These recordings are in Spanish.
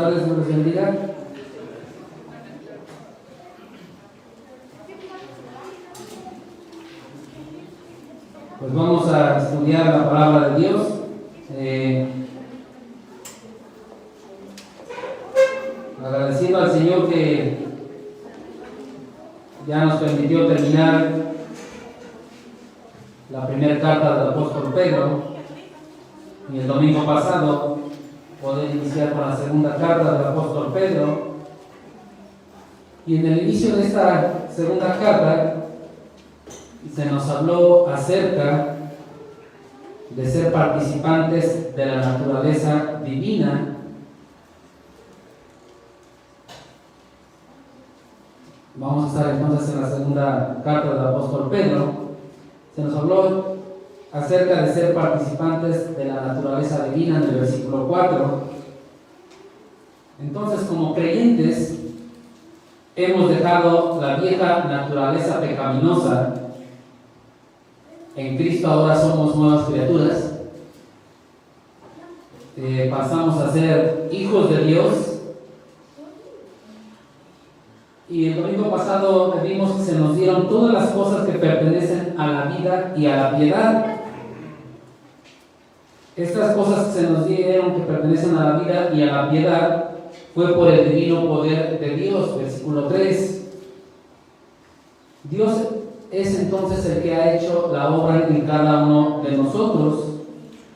tardes, Dios les bendiga. Pues vamos a estudiar la palabra de Dios. Agradeciendo al Señor que ya nos permitió terminar la primera carta del apóstol Pedro, y el domingo pasado poder iniciar con la segunda carta del apóstol Pedro. Y en el inicio de esta segunda carta se nos habló acerca de ser participantes de la naturaleza divina. Vamos a estar entonces en la segunda carta del apóstol Pedro. Se nos habló acerca de ser participantes de la naturaleza divina en el versículo 4. Entonces, como creyentes, hemos dejado la vieja naturaleza pecaminosa. En Cristo ahora somos nuevas criaturas. Pasamos a ser hijos de Dios. Y el domingo pasado vimos que se nos dieron todas las cosas que pertenecen a la vida y a la piedad. Estas cosas que se nos dieron que pertenecen a la vida y a la piedad fue por el divino poder de Dios, versículo 3. Dios es entonces el que ha hecho la obra en cada uno de nosotros.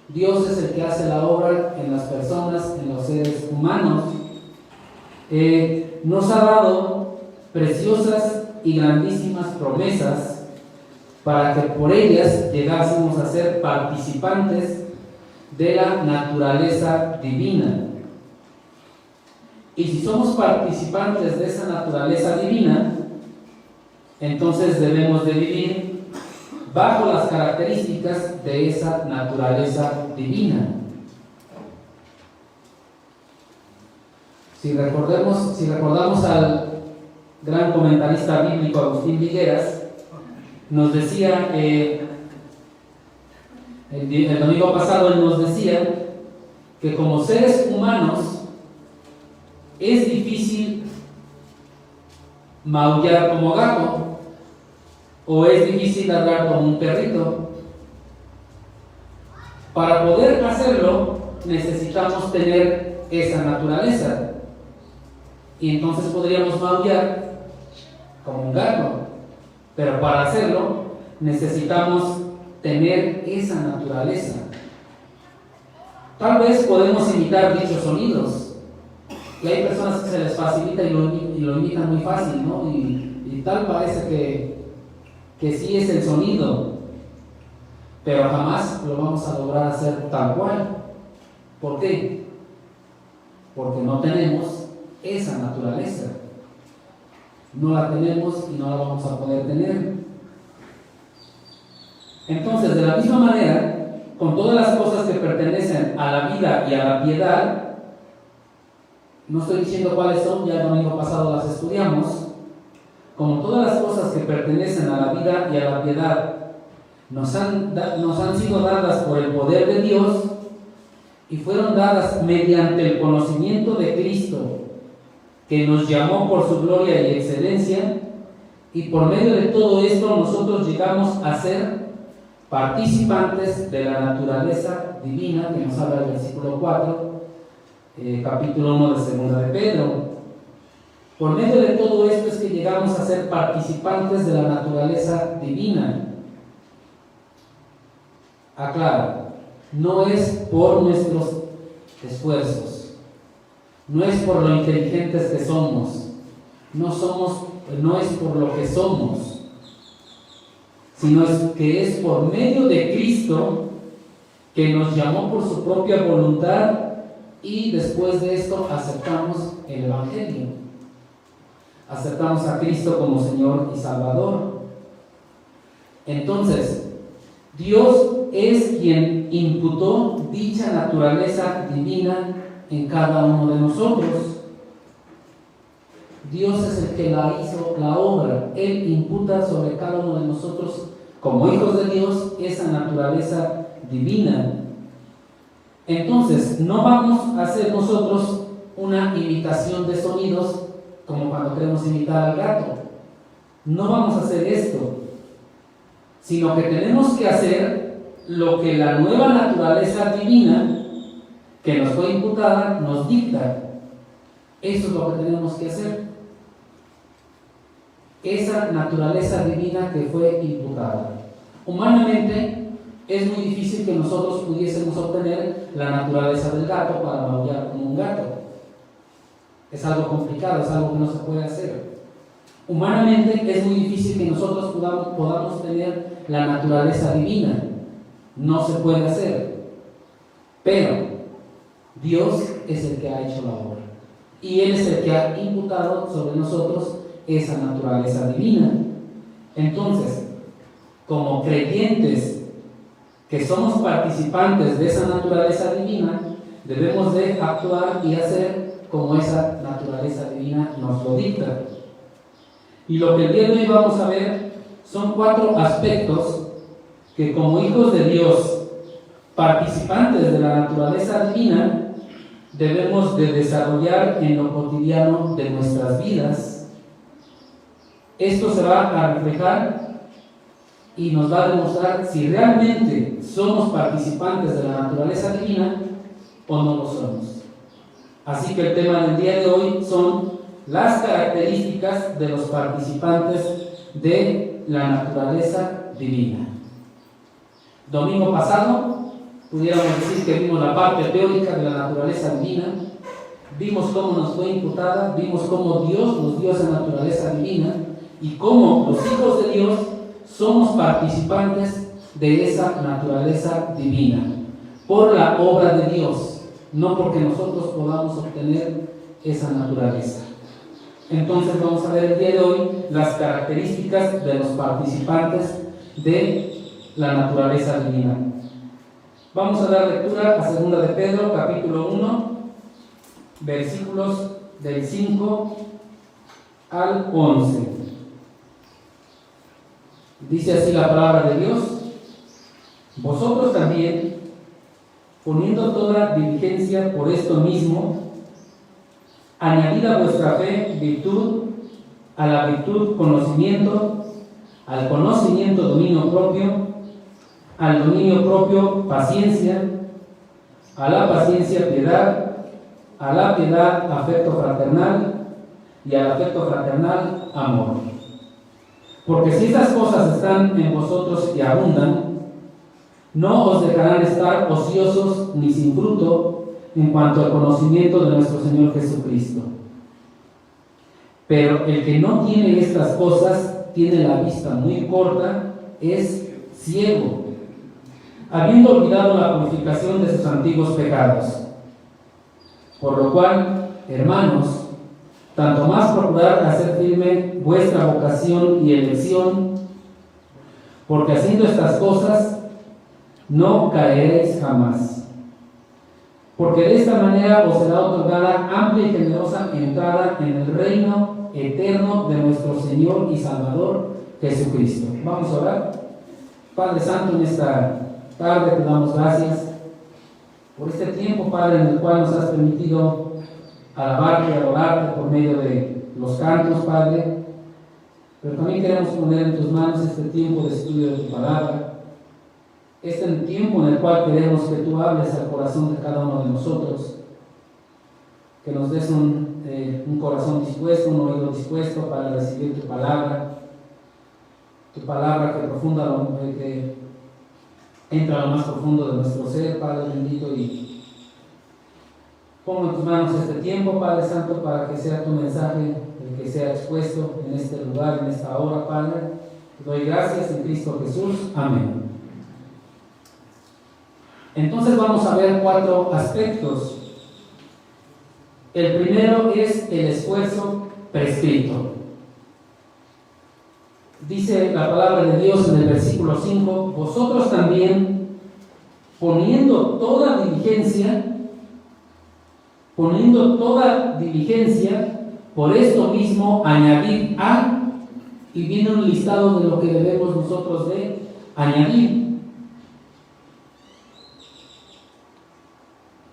Dios es el que hace la obra en las personas, en los seres humanos. Nos ha dado preciosas y grandísimas promesas para que por ellas llegásemos a ser participantes de la naturaleza divina. Y si somos participantes de esa naturaleza divina, entonces debemos de vivir bajo las características de esa naturaleza divina. Si recordamos al gran comentarista bíblico Agustín Villegas, nos decía, el domingo pasado él nos decía que como seres humanos es difícil maullar como gato, o es difícil ladrar como un perrito. Para poder hacerlo necesitamos tener esa naturaleza, y entonces podríamos maullar como un gato, pero para hacerlo necesitamos tener esa naturaleza. Tal vez podemos imitar dichos sonidos, y hay personas que se les facilita y lo imitan muy fácil, ¿no? Y tal parece que sí es el sonido, pero jamás lo vamos a lograr hacer tal cual. ¿Por qué? Porque no tenemos esa naturaleza. No la tenemos y no la vamos a poder tener. Entonces, de la misma manera, con todas las cosas que pertenecen a la vida y a la piedad, no estoy diciendo cuáles son, ya el domingo pasado las estudiamos. Como todas las cosas que pertenecen a la vida y a la piedad nos han sido dadas por el poder de Dios y fueron dadas mediante el conocimiento de Cristo, que nos llamó por su gloria y excelencia, y por medio de todo esto nosotros llegamos a ser participantes de la naturaleza divina, que nos habla el versículo 4, capítulo 1 de segunda de Pedro. Por medio de todo esto es que llegamos a ser participantes de la naturaleza divina. Aclaro, no es por nuestros esfuerzos, no es por lo inteligentes que somos, no es por lo que somos, sino que es por medio de Cristo, que nos llamó por su propia voluntad, y después de esto aceptamos el Evangelio. Aceptamos a Cristo como Señor y Salvador. Entonces, Dios es quien imputó dicha naturaleza divina en cada uno de nosotros. Dios es el que la hizo, la obra. Él imputa sobre cada uno de nosotros, como hijos de Dios, esa naturaleza divina. Entonces, no vamos a ser nosotros una imitación de sonidos como cuando queremos imitar al gato. No vamos a hacer esto, sino que tenemos que hacer lo que la nueva naturaleza divina que nos fue imputada nos dicta. Eso es lo que tenemos que hacer. Esa naturaleza divina que fue imputada. Humanamente es muy difícil que nosotros pudiésemos obtener la naturaleza del gato para maullar como un gato. Es algo complicado, es algo que no se puede hacer. Humanamente es muy difícil que nosotros podamos tener la naturaleza divina. No se puede hacer. Pero Dios es el que ha hecho la obra. Y Él es el que ha imputado sobre nosotros esa naturaleza divina. Entonces, como creyentes que somos participantes de esa naturaleza divina, debemos de actuar y hacer como esa naturaleza divina nos lo dicta. Y lo que el día de hoy vamos a ver son 4 aspectos que como hijos de Dios, participantes de la naturaleza divina, debemos de desarrollar en lo cotidiano de nuestras vidas. Esto se va a reflejar y nos va a demostrar si realmente somos participantes de la naturaleza divina o no lo somos. Así que el tema del día de hoy son las características de los participantes de la naturaleza divina. Domingo pasado pudiéramos decir que vimos la parte teórica de la naturaleza divina, vimos cómo nos fue imputada, vimos cómo Dios nos dio esa naturaleza divina y cómo los hijos de Dios somos participantes de esa naturaleza divina por la obra de Dios, no porque nosotros podamos obtener esa naturaleza. Entonces vamos a ver el día de hoy las características de los participantes de la naturaleza divina. Vamos a dar lectura a 2 de Pedro, capítulo 1, versículos del 5 al 11. Dice así la palabra de Dios: vosotros también, poniendo toda diligencia por esto mismo, añadid a vuestra fe virtud, a la virtud conocimiento, al conocimiento dominio propio, al dominio propio paciencia, a la paciencia piedad, a la piedad afecto fraternal y al afecto fraternal amor. Porque si estas cosas están en vosotros y abundan, no os dejarán estar ociosos ni sin fruto en cuanto al conocimiento de nuestro Señor Jesucristo. Pero el que no tiene estas cosas tiene la vista muy corta, es ciego, habiendo olvidado la purificación de sus antiguos pecados. Por lo cual, hermanos, tanto más procurad hacer firme vuestra vocación y elección, porque haciendo estas cosas no caeréis jamás. Porque de esta manera os será otorgada amplia y generosa entrada en el reino eterno de nuestro Señor y Salvador Jesucristo. Vamos a orar. Padre Santo, en esta tarde te damos gracias por este tiempo, Padre, en el cual nos has permitido alabarte y adorarte por medio de los cantos, Padre. Pero también queremos poner en tus manos este tiempo de estudio de tu palabra, este tiempo en el cual queremos que tú hables al corazón de cada uno de nosotros, que nos des un corazón dispuesto, un oído dispuesto para recibir tu palabra que entra a lo más profundo de nuestro ser, Padre bendito, y pongo en tus manos este tiempo, Padre Santo, para que sea tu mensaje el que sea expuesto en este lugar, en esta hora, Padre. Te doy gracias en Cristo Jesús. Amén. Entonces vamos a ver 4 aspectos. El primero es el esfuerzo prescrito. Dice la palabra de Dios en el versículo 5: vosotros también, poniendo toda diligencia, por esto mismo añadid a, y viene un listado de lo que debemos nosotros de añadir.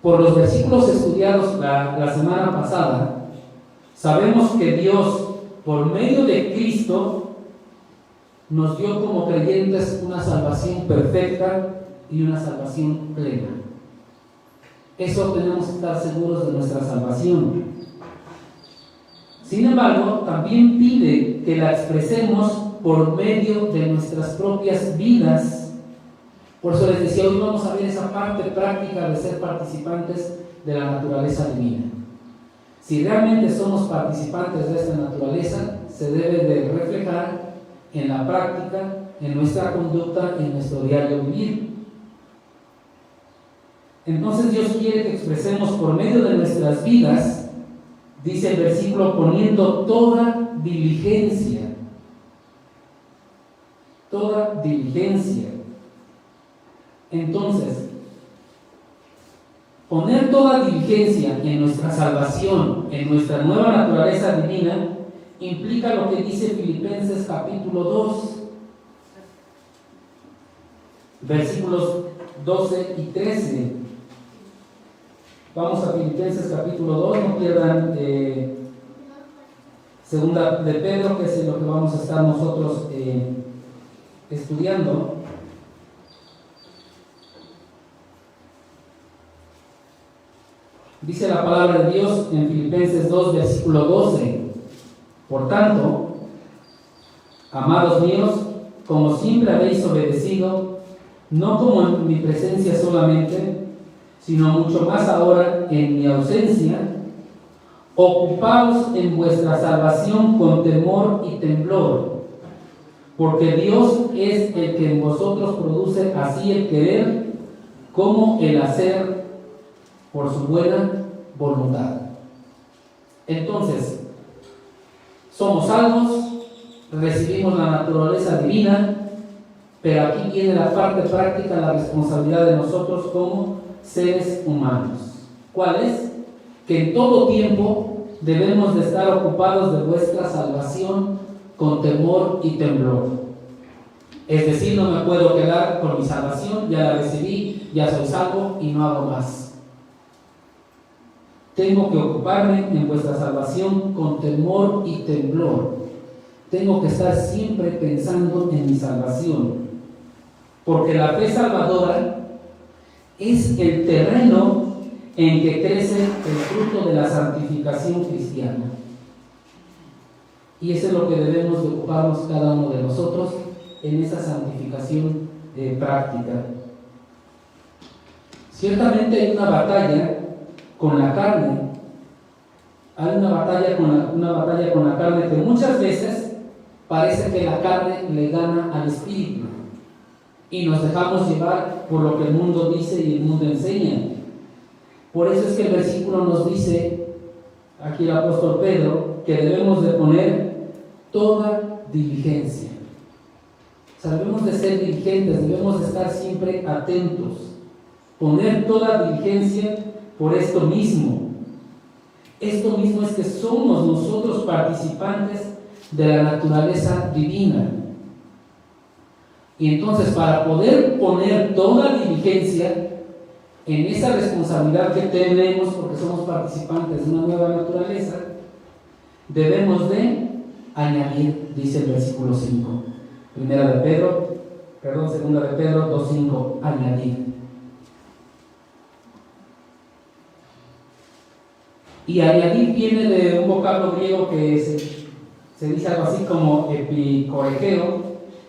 por los versículos estudiados la semana pasada, sabemos que Dios, por medio de Cristo, nos dio como creyentes una salvación perfecta y una salvación plena. Eso tenemos que estar seguros de nuestra salvación. Sin embargo, también pide que la expresemos por medio de nuestras propias vidas. Por eso les decía, hoy vamos a ver esa parte práctica de ser participantes de la naturaleza divina. Si realmente somos participantes de esta naturaleza, se debe de reflejar en la práctica, en nuestra conducta, en nuestro diario vivir. Entonces Dios quiere que expresemos por medio de nuestras vidas, dice el versículo, poniendo toda diligencia. Toda diligencia. Entonces, poner toda diligencia en nuestra salvación, en nuestra nueva naturaleza divina, implica lo que dice Filipenses capítulo 2, versículos 12 y 13. Vamos a Filipenses capítulo 2, no pierdan segunda de Pedro, que es lo que vamos a estar nosotros estudiando. Dice la palabra de Dios en Filipenses 2, versículo 12. Por tanto, amados míos, como siempre habéis obedecido, no como en mi presencia solamente, sino mucho más ahora en mi ausencia, ocupaos en vuestra salvación con temor y temblor, porque Dios es el que en vosotros produce así el querer como el hacer por su buena voluntad. Entonces, somos salvos, recibimos la naturaleza divina, pero aquí viene la parte práctica, la responsabilidad de nosotros como seres humanos. ¿Cuál es? Que en todo tiempo debemos de estar ocupados de vuestra salvación con temor y temblor. Es decir, no me puedo quedar con mi salvación, ya la recibí, ya soy salvo y no hago más. Tengo que ocuparme en vuestra salvación con temor y temblor. Tengo que estar siempre pensando en mi salvación, porque la fe salvadora es el terreno en que crece el fruto de la santificación cristiana. Y eso es lo que debemos de ocuparnos cada uno de nosotros en esa santificación práctica. Ciertamente hay una batalla con la carne. Hay una batalla con la carne que muchas veces parece que la carne le gana al espíritu y nos dejamos llevar por lo que el mundo dice y el mundo enseña. Por eso es que el versículo nos dice, aquí el apóstol Pedro, que debemos de poner toda diligencia. O sea, debemos de ser diligentes, debemos de estar siempre atentos, poner toda diligencia por esto mismo. Esto mismo es que somos nosotros participantes de la naturaleza divina. Y entonces, para poder poner toda diligencia en esa responsabilidad que tenemos, porque somos participantes de una nueva naturaleza, debemos de añadir, dice el versículo 5, segunda de Pedro 2:5, añadir. Y añadir viene de un vocablo griego que se dice algo así como epicoregeo,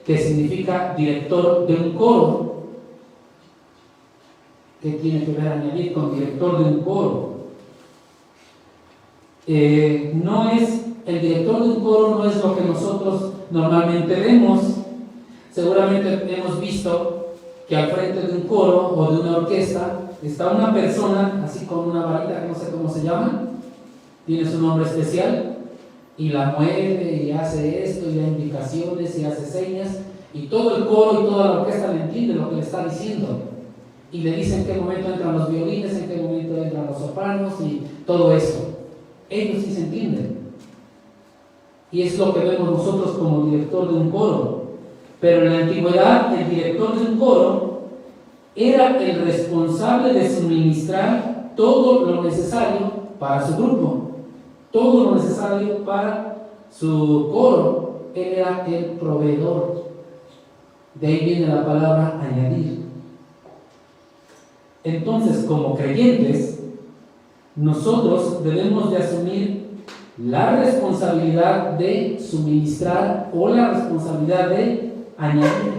que significa director de un coro. ¿Qué tiene que ver añadir con director de un coro? El director de un coro no es lo que nosotros normalmente vemos. Seguramente hemos visto que al frente de un coro o de una orquesta está una persona así con una varita que no sé cómo se llama, tiene su nombre especial, y la mueve y hace esto y da indicaciones y hace señas, y todo el coro y toda la orquesta le entiende lo que le está diciendo, y le dice en qué momento entran los violines, en qué momento entran los sopranos y todo eso. Ellos sí se entienden, y es lo que vemos nosotros como director de un coro. Pero en la antigüedad el director de un coro era el responsable de suministrar todo lo necesario para su grupo, todo lo necesario para su coro. Él era el proveedor. De ahí viene la palabra añadir. Entonces, como creyentes, nosotros debemos de asumir la responsabilidad de suministrar o la responsabilidad de añadir.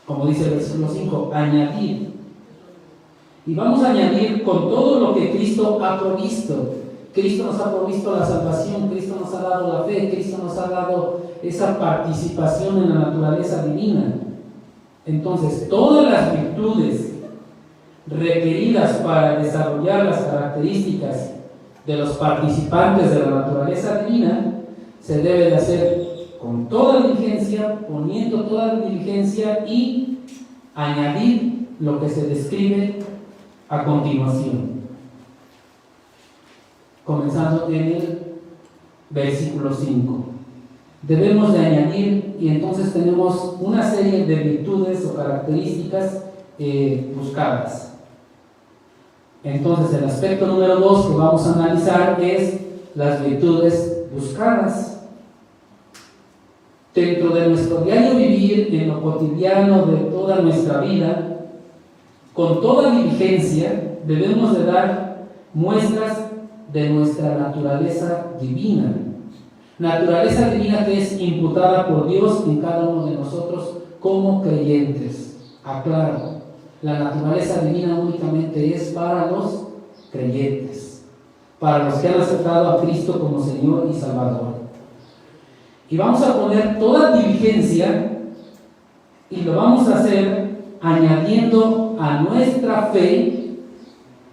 Como dice el versículo 5, añadir. Y vamos a añadir con todo lo que Cristo ha provisto. Cristo nos ha provisto la salvación, Cristo nos ha dado la fe, Cristo nos ha dado esa participación en la naturaleza divina. Entonces, todas las virtudes requeridas para desarrollar las características de los participantes de la naturaleza divina se debe de hacer con toda diligencia, poniendo toda diligencia y añadir lo que se describe a continuación. Comenzando en el versículo 5. Debemos de añadir, y entonces tenemos una serie de virtudes o características buscadas. Entonces el aspecto número 2 que vamos a analizar es las virtudes buscadas. Dentro de nuestro diario vivir, en lo cotidiano de toda nuestra vida, con toda diligencia debemos de dar muestras de nuestra naturaleza divina. Naturaleza divina que es imputada por Dios en cada uno de nosotros como creyentes. Aclaro, la naturaleza divina únicamente es para los creyentes, para los que han aceptado a Cristo como Señor y Salvador. Y vamos a poner toda diligencia y lo vamos a hacer añadiendo a nuestra fe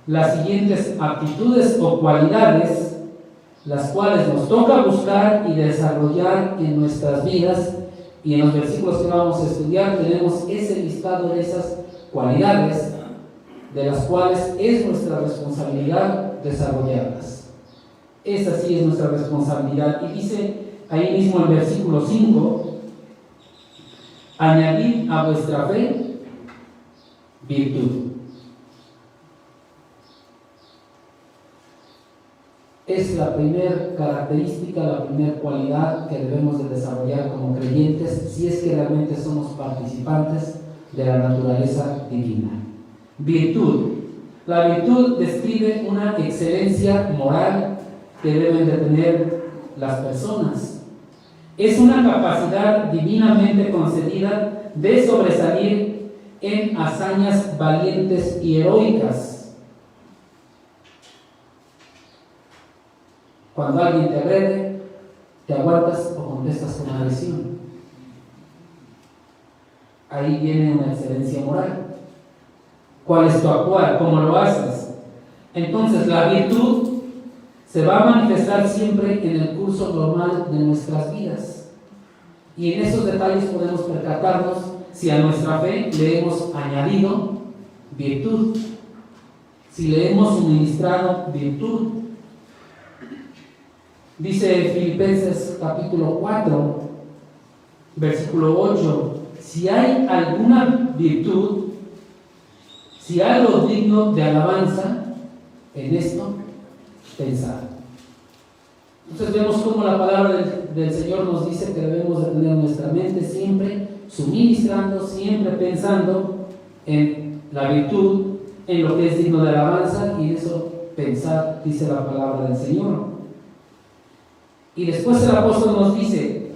las siguientes aptitudes o cualidades, las cuales nos toca buscar y desarrollar en nuestras vidas. Y en los versículos que vamos a estudiar tenemos ese listado de esas cualidades, de las cuales es nuestra responsabilidad desarrollarlas. Esa sí es nuestra responsabilidad. Y dice ahí mismo en versículo 5, añadid a vuestra fe virtud. Es la primera característica, la primera cualidad que debemos de desarrollar como creyentes si es que realmente somos participantes de la naturaleza divina. Virtud. La virtud describe una excelencia moral que deben de tener las personas. Es una capacidad divinamente concedida de sobresalir en hazañas valientes y heroicas. Cuando alguien te agrede, te aguantas o contestas con agresión. Ahí viene una excelencia moral. ¿Cuál es tu actuar? ¿Cómo lo haces? Entonces la virtud se va a manifestar siempre en el curso normal de nuestras vidas. Y en esos detalles podemos percatarnos si a nuestra fe le hemos añadido virtud, si le hemos suministrado virtud. Dice Filipenses capítulo 4, versículo 8, si hay alguna virtud, si hay algo digno de alabanza, en esto pensad. Entonces vemos cómo la palabra del Señor nos dice que debemos de tener nuestra mente siempre suministrando, siempre pensando en la virtud, en lo que es digno de alabanza, y en eso pensar, dice la palabra del Señor. Y después el apóstol nos dice,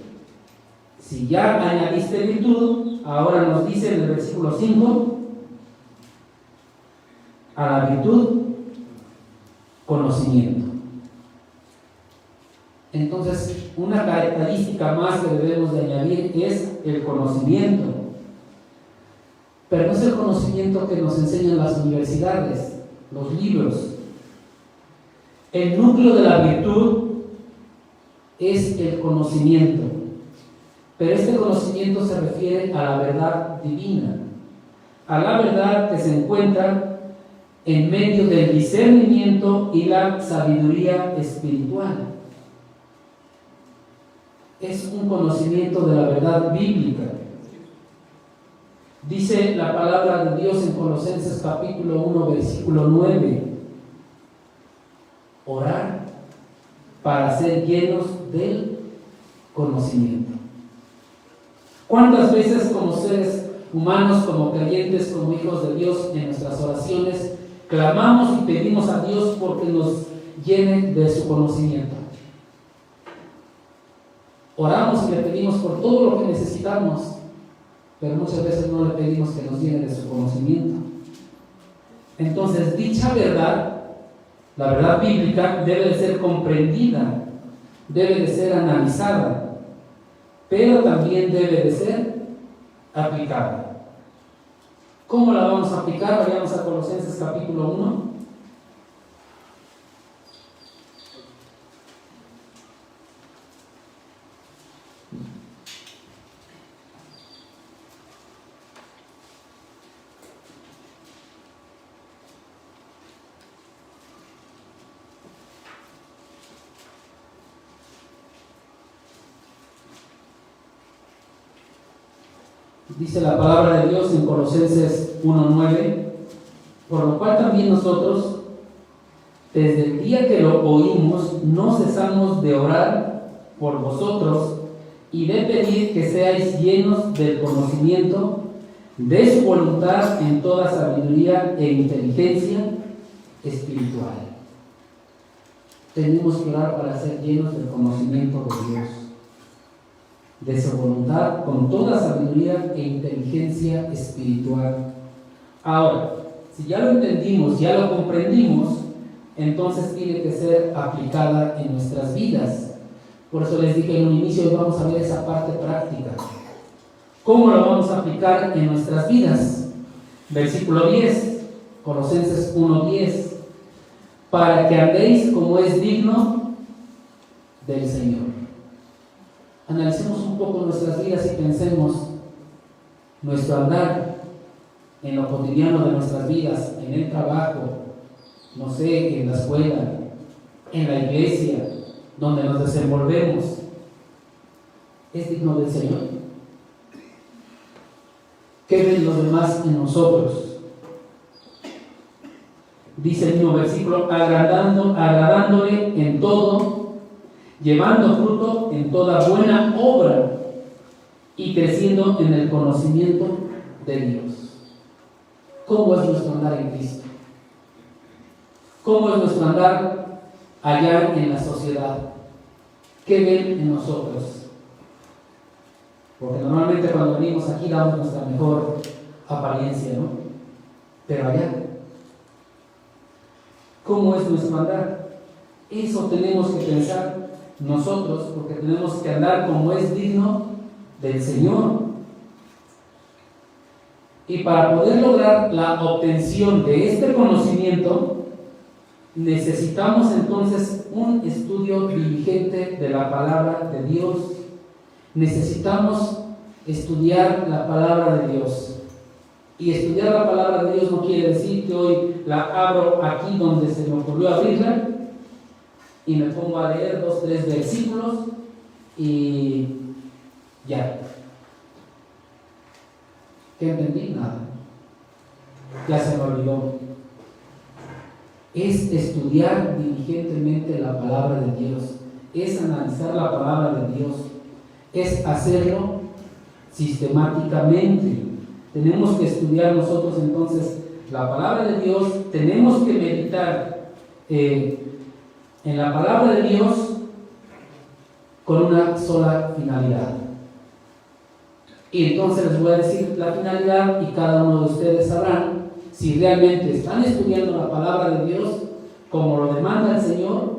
si ya añadiste virtud, ahora nos dice en el versículo 5, a la virtud, conocimiento. Entonces, una característica más que debemos de añadir es el conocimiento. Pero no es el conocimiento que nos enseñan las universidades, los libros. El núcleo de la virtud es el conocimiento, pero este conocimiento se refiere a la verdad divina, a la verdad que se encuentra en medio del discernimiento y la sabiduría espiritual. Es un conocimiento de la verdad bíblica. Dice la palabra de Dios en Colosenses capítulo 1, versículo 9, orar para ser llenos del conocimiento. ¿Cuántas veces como seres humanos, como creyentes, como hijos de Dios, en nuestras oraciones clamamos y pedimos a Dios porque nos llene de su conocimiento? Oramos y le pedimos por todo lo que necesitamos, pero muchas veces no le pedimos que nos llene de su conocimiento. Entonces, dicha verdad, la verdad bíblica, debe de ser comprendida, debe de ser analizada, pero también debe de ser aplicada. ¿Cómo la vamos a aplicar? Vayamos a Colosenses capítulo 1. Dice la palabra de Dios en Colosenses 1:9, por lo cual también nosotros, desde el día que lo oímos, no cesamos de orar por vosotros y de pedir que seáis llenos del conocimiento de su voluntad en toda sabiduría e inteligencia espiritual. Tenemos que orar para ser llenos del conocimiento de Dios, de su voluntad con toda sabiduría e inteligencia espiritual. Ahora, si ya lo entendimos, ya lo comprendimos, entonces tiene que ser aplicada en nuestras vidas. Por eso les dije en un inicio, hoy vamos a ver esa parte práctica. ¿Cómo lo vamos a aplicar en nuestras vidas? Versículo 10, Colosenses 1:10, para que andéis como es digno del Señor. Analicemos un poco nuestras vidas y pensemos nuestro andar en lo cotidiano de nuestras vidas, en el trabajo, no sé, en la escuela, en la iglesia, donde nos desenvolvemos. ¿Es digno del Señor? ¿Qué ven los demás en nosotros? Dice el mismo versículo, agradándole en todo, llevando fruto en toda buena obra y creciendo en el conocimiento de Dios. ¿Cómo es nuestro andar en Cristo? ¿Cómo es nuestro andar allá en la sociedad? ¿Qué ven en nosotros? Porque normalmente cuando venimos aquí damos nuestra mejor apariencia, ¿no? Pero allá, ¿cómo es nuestro andar? Eso tenemos que pensar nosotros, porque tenemos que andar como es digno del Señor. Y para poder lograr la obtención de este conocimiento, necesitamos entonces un estudio diligente de la palabra de Dios. Necesitamos estudiar la palabra de Dios. Y estudiar la palabra de Dios no quiere decir que hoy la abro aquí donde se me ocurrió abrirla y me pongo a leer 2, 3 versículos y ya. ¿Qué entendí? Nada. Ya se me olvidó. Es estudiar diligentemente la palabra de Dios, es analizar la palabra de Dios, es hacerlo sistemáticamente. Tenemos que estudiar nosotros entonces la palabra de Dios, tenemos que meditar en la palabra de Dios con una sola finalidad. Y entonces les voy a decir la finalidad y cada uno de ustedes sabrán si realmente están estudiando la palabra de Dios como lo demanda el Señor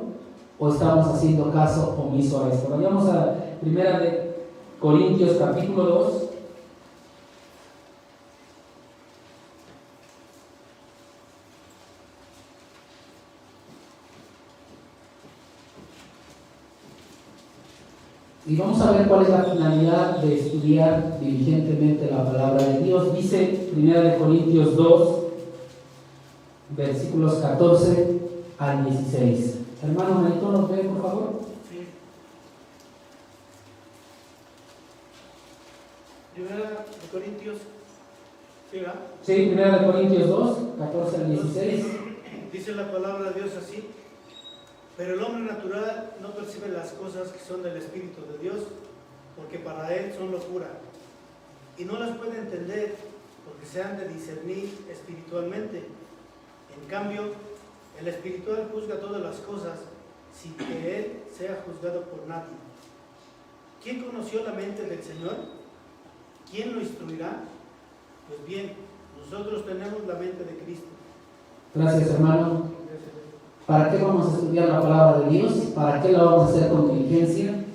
o estamos haciendo caso omiso a esto. Vayamos a 1 Corintios capítulo 2. Y vamos a ver cuál es la finalidad de estudiar diligentemente la palabra de Dios. Dice 1 Corintios 2, versículos 14 al 16. Hermano Marito, ¿nos ve, por favor? Sí. 1 Corintios, sí, 1 Corintios 2, 14 al 16. Dice la palabra de Dios así: Pero el hombre natural no percibe las cosas que son del Espíritu de Dios, porque para él son locura, y no las puede entender, porque se han de discernir espiritualmente. En cambio, el espiritual juzga todas las cosas, sin que él sea juzgado por nadie. ¿Quién conoció la mente del Señor? ¿Quién lo instruirá? Pues bien, nosotros tenemos la mente de Cristo. Gracias, hermano. ¿Para qué vamos a estudiar la palabra de Dios? ¿Para qué la vamos a hacer con diligencia?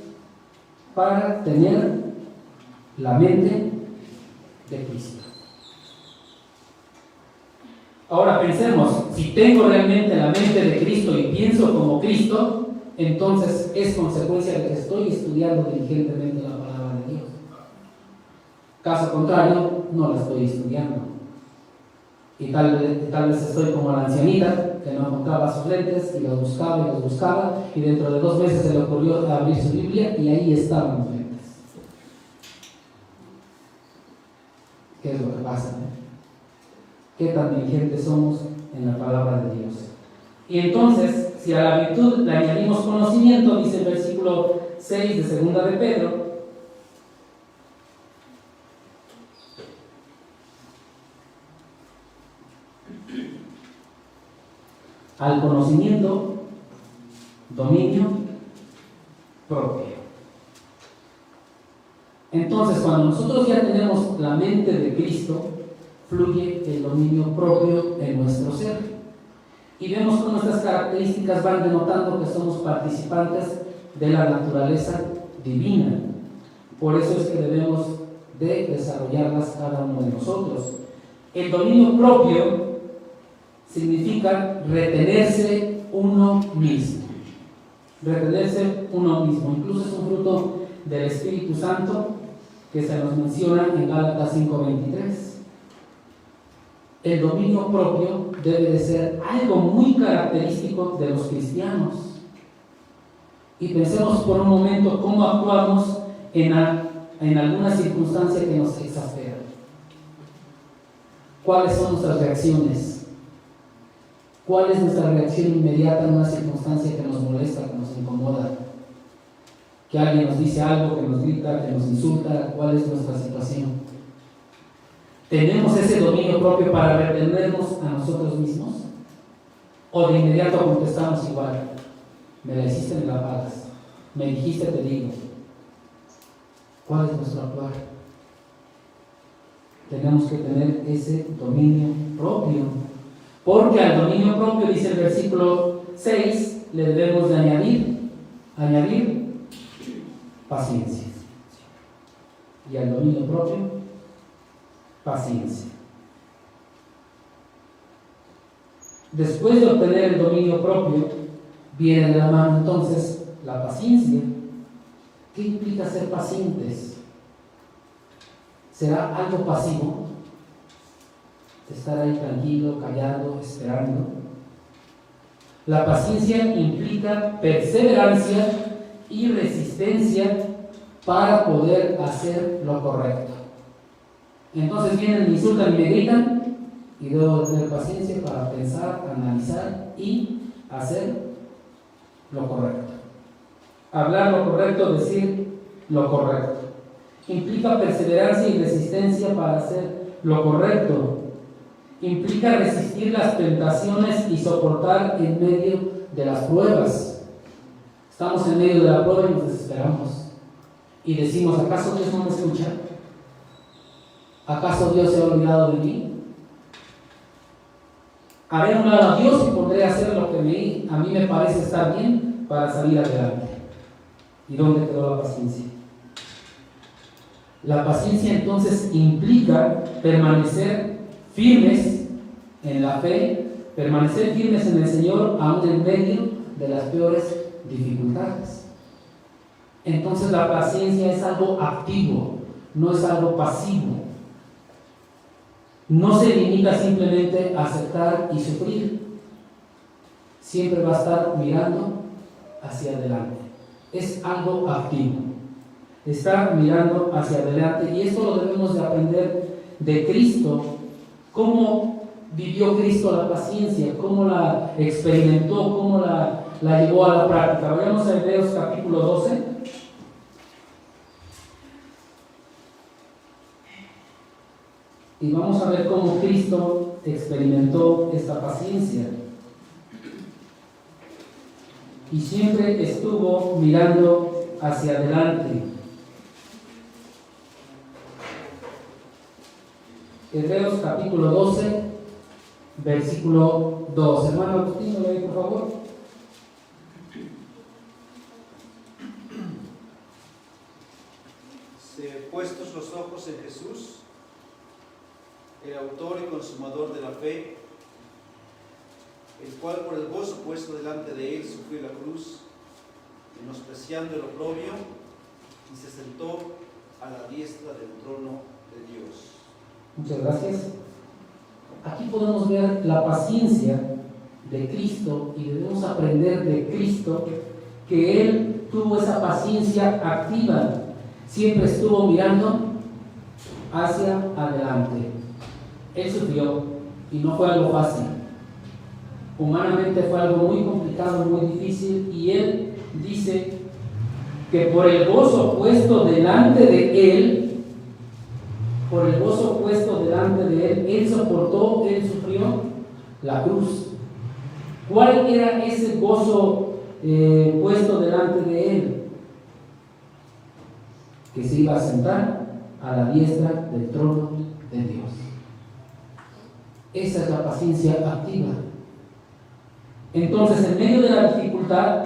Para tener la mente de Cristo. Ahora pensemos, si tengo realmente la mente de Cristo y pienso como Cristo, entonces es consecuencia de que estoy estudiando diligentemente la palabra de Dios. Caso contrario, no la estoy estudiando. Y tal vez estoy como la ancianita que no encontraba sus lentes y los buscaba, y dentro de 2 meses se le ocurrió abrir su Biblia y ahí estaban los lentes. ¿Qué es lo que pasa? ¿Qué tan diligentes somos en la palabra de Dios? Y entonces, si a la virtud le añadimos conocimiento, dice el versículo 6 de 2 de Pedro, al conocimiento, dominio propio. Entonces, cuando nosotros ya tenemos la mente de Cristo, fluye el dominio propio en nuestro ser. Y vemos cómo estas características van denotando que somos participantes de la naturaleza divina. Por eso es que debemos de desarrollarlas cada uno de nosotros. El dominio propio significa retenerse uno mismo. Retenerse uno mismo. Incluso es un fruto del Espíritu Santo que se nos menciona en Gálatas 5:23. El dominio propio debe de ser algo muy característico de los cristianos. Y pensemos por un momento cómo actuamos en alguna circunstancia que nos exaspera. ¿Cuáles son nuestras reacciones? ¿Cuál es nuestra reacción inmediata en una circunstancia que nos molesta, que nos incomoda? Que alguien nos dice algo, que nos grita, que nos insulta. ¿Cuál es nuestra situación? ¿Tenemos ese dominio propio para retenernos a nosotros mismos? ¿O de inmediato contestamos igual? Me la hiciste, me la pagas. Me dijiste, te digo. ¿Cuál es nuestro actuar? Tenemos que tener ese dominio propio. Porque al dominio propio, dice el versículo 6, le debemos de añadir paciencia. Y al dominio propio, paciencia. Después de obtener el dominio propio, viene de la mano entonces la paciencia. ¿Qué implica ser pacientes? ¿Será algo pasivo? Estar ahí tranquilo, callado, esperando. La paciencia implica perseverancia y resistencia para poder hacer lo correcto. Entonces vienen, me insultan y me gritan, y debo tener paciencia para pensar, analizar y hacer lo correcto. Hablar lo correcto, decir lo correcto. Implica perseverancia y resistencia para hacer lo correcto. Implica resistir las tentaciones y soportar en medio de las pruebas. Estamos en medio de la prueba y nos desesperamos. Y decimos, ¿acaso Dios no me escucha? ¿Acaso Dios se ha olvidado de mí? Haré un lado a Dios y podré hacer lo que a mí me parece estar bien para salir adelante. ¿Y dónde quedó la paciencia? La paciencia entonces implica permanecer firmes en la fe, permanecer firmes en el Señor aún en medio de las peores dificultades. Entonces la paciencia es algo activo, no es algo pasivo. No se limita simplemente a aceptar y sufrir. Siempre va a estar mirando hacia adelante. Es algo activo. Estar mirando hacia adelante. Y esto lo debemos de aprender de Cristo. ¿Cómo vivió Cristo la paciencia? ¿Cómo la experimentó? ¿Cómo la la llevó a la práctica. Vayamos a Hebreos capítulo 12. Y vamos a ver cómo Cristo experimentó esta paciencia. Y siempre estuvo mirando hacia adelante. Hebreos capítulo 12, versículo 2. Hermano Agustín, ¿lo lee, por favor? Puestos los ojos en Jesús, el autor y consumador de la fe, el cual por el gozo puesto delante de él sufrió la cruz, menospreciando el oprobio, y se sentó a la diestra del trono de Dios. Muchas gracias. Aquí podemos ver la paciencia de Cristo y debemos aprender de Cristo que Él tuvo esa paciencia activa. Siempre estuvo mirando hacia adelante. Él sufrió y no fue algo fácil. Humanamente fue algo muy complicado, muy difícil, y Él dice que por el gozo puesto delante de Él, por el gozo puesto delante de Él, Él soportó, Él sufrió la cruz. ¿Cuál era ese gozo puesto delante de Él? Que se iba a sentar a la diestra del trono de Dios. Esa es la paciencia activa. Entonces, en medio de la dificultad,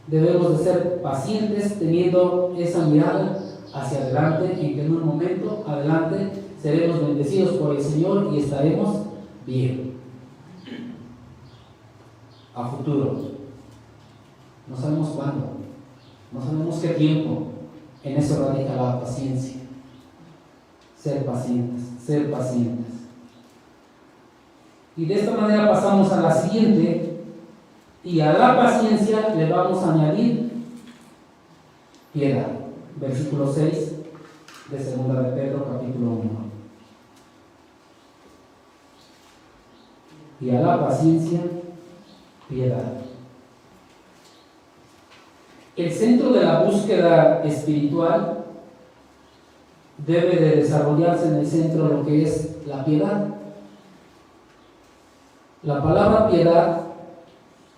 debemos de ser pacientes, teniendo esa mirada hacia adelante, en que en un momento adelante seremos bendecidos por el Señor y estaremos bien. A futuro. No sabemos cuándo, no sabemos qué tiempo. En eso radica la paciencia. Ser pacientes, ser pacientes. Y de esta manera pasamos a la siguiente, y a la paciencia le vamos a añadir piedad. Versículo 6 de 2 de Pedro capítulo 1. Y a la paciencia, piedad. El centro de la búsqueda espiritual debe de desarrollarse en el centro de lo que es la piedad. La palabra piedad,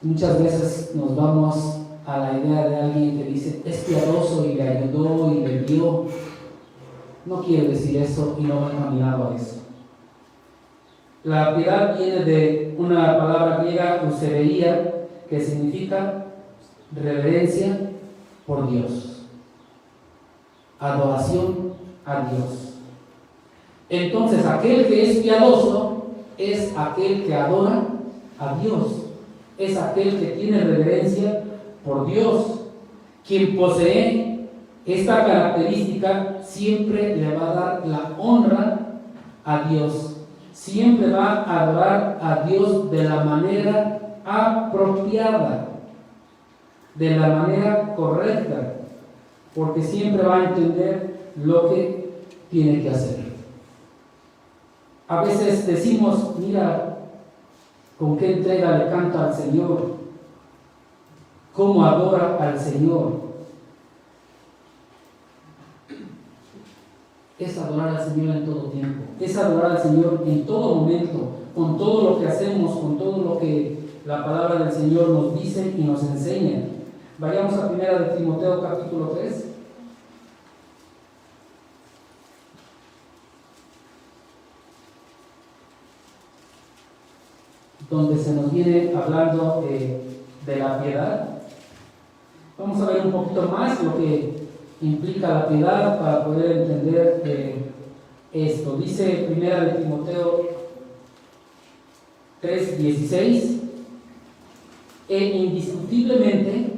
muchas veces nos vamos a la idea de alguien que dice es piadoso y le ayudó y le dio. No quiere decir eso y no va encaminado a eso. La piedad viene de una palabra griega, eusebeia, que significa reverencia por Dios, adoración a Dios. Entonces, aquel que es piadoso es aquel que adora a Dios, es aquel que tiene reverencia por Dios. Quien posee esta característica siempre le va a dar la honra a Dios, siempre va a adorar a Dios de la manera apropiada, de la manera correcta, porque siempre va a entender lo que tiene que hacer. A veces decimos, mira, con qué entrega le canta al Señor, cómo adora al Señor. Es adorar al Señor en todo tiempo, es adorar al Señor en todo momento, con todo lo que hacemos, con todo lo que la palabra del Señor nos dice y nos enseña. Vayamos a 1 de Timoteo capítulo 3. Donde se nos viene hablando de la piedad. Vamos a ver un poquito más lo que implica la piedad para poder entender esto. Dice 1 de Timoteo 3:16: indiscutiblemente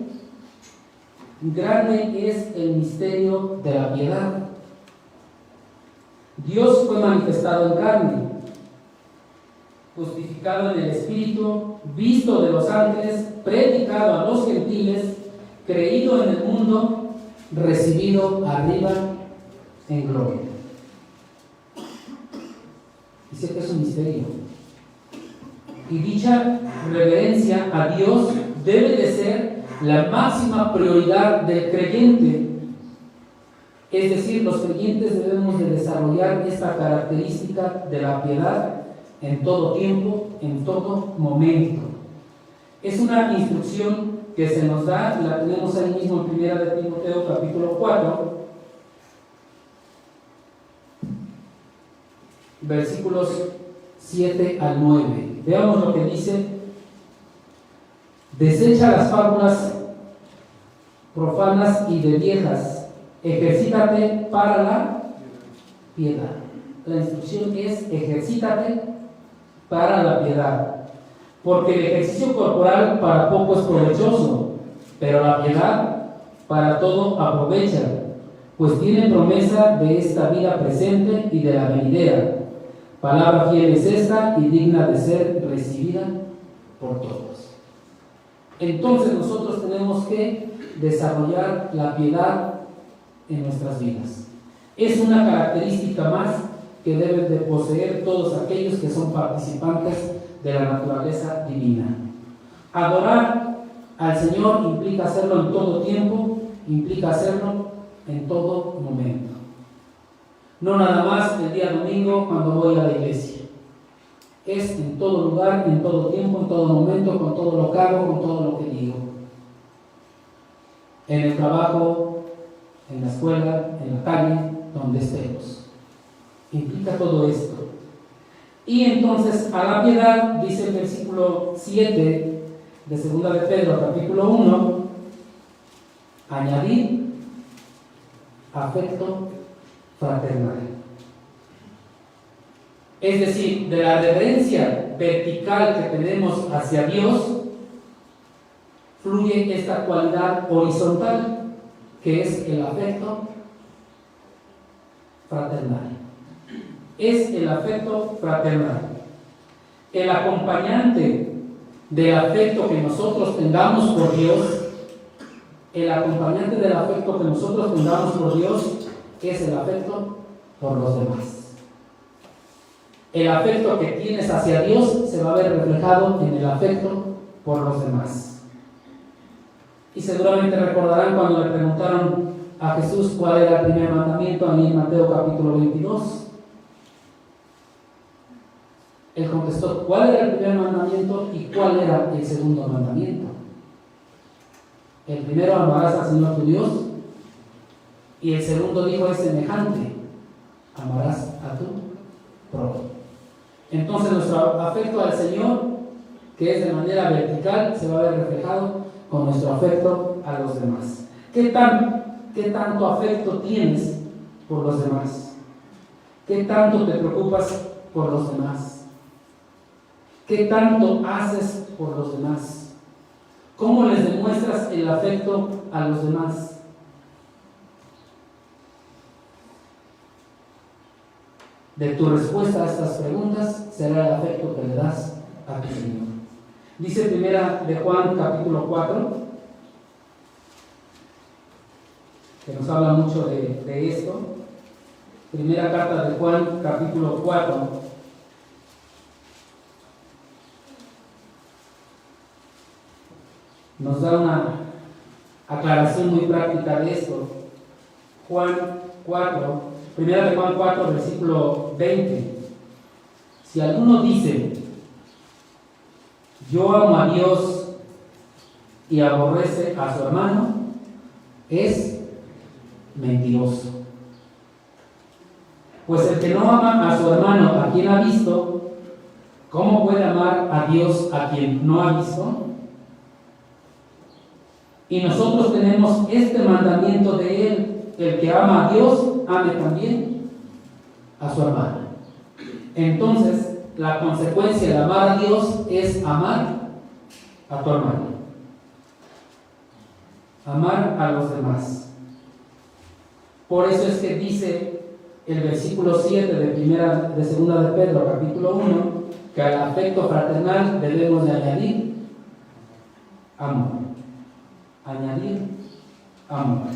grande es el misterio de la piedad. Dios fue manifestado en carne, justificado en el Espíritu, visto de los ángeles, predicado a los gentiles, creído en el mundo, recibido arriba en gloria. Dice que es un misterio. Y dicha reverencia a Dios debe de ser la máxima prioridad del creyente. Es decir, los creyentes debemos de desarrollar esta característica de la piedad en todo tiempo, en todo momento. Es una instrucción que se nos da, la tenemos ahí mismo en 1 de Timoteo capítulo 4, versículos 7 al 9. Veamos lo que dice: desecha las fábulas profanas y de viejas, ejercítate para la piedad. La instrucción es: ejercítate para la piedad, porque el ejercicio corporal para poco es provechoso, pero la piedad para todo aprovecha, pues tiene promesa de esta vida presente y de la venidera. Palabra fiel es esta y digna de ser recibida por todos. Entonces nosotros tenemos que desarrollar la piedad en nuestras vidas. Es una característica más que deben de poseer todos aquellos que son participantes de la naturaleza divina. Adorar al Señor implica hacerlo en todo tiempo, implica hacerlo en todo momento. No nada más el día domingo cuando voy a la iglesia. Es en todo lugar, en todo tiempo, en todo momento, con todo lo que hago, con todo lo que digo. En el trabajo, en la escuela, en la calle, donde estemos. Implica todo esto. Y entonces a la piedad, dice el versículo 7 de 2 de Pedro capítulo 1, añadir afecto fraternal. Es decir, de la reverencia vertical que tenemos hacia Dios, fluye esta cualidad horizontal, que es el afecto fraternal. Es el afecto fraternal. El acompañante del afecto que nosotros tengamos por Dios, el acompañante del afecto que nosotros tengamos por Dios, es el afecto por los demás. El afecto que tienes hacia Dios se va a ver reflejado en el afecto por los demás. Y seguramente recordarán cuando le preguntaron a Jesús cuál era el primer mandamiento, ahí en Mateo capítulo 22. Él contestó cuál era el primer mandamiento y cuál era el segundo mandamiento. El primero: amarás al Señor tu Dios. Y el segundo dijo es semejante: amarás a tu prójimo. Entonces nuestro afecto al Señor, que es de manera vertical, se va a ver reflejado con nuestro afecto a los demás. ¿Qué tanto afecto tienes por los demás? ¿Qué tanto te preocupas por los demás? ¿Qué tanto haces por los demás? ¿Cómo les demuestras el afecto a los demás? De tu respuesta a estas preguntas será el afecto que le das a tu Señor. Dice 1 de Juan capítulo 4, que nos habla mucho de esto. Primera carta de Juan capítulo 4, nos da una aclaración muy práctica de esto. Juan 4, Primera de Juan 4, versículo 20. Si alguno dice: yo amo a Dios, y aborrece a su hermano, es mentiroso. Pues el que no ama a su hermano a quien ha visto, ¿cómo puede amar a Dios a quien no ha visto? Y nosotros tenemos este mandamiento de Él: el que ama a Dios, ame también a su hermano. Entonces, la consecuencia de amar a Dios es amar a tu hermano, amar a los demás. Por eso es que dice el versículo 7 de 2 de Pedro capítulo 1, que al afecto fraternal debemos de añadir amor. Añadir amor.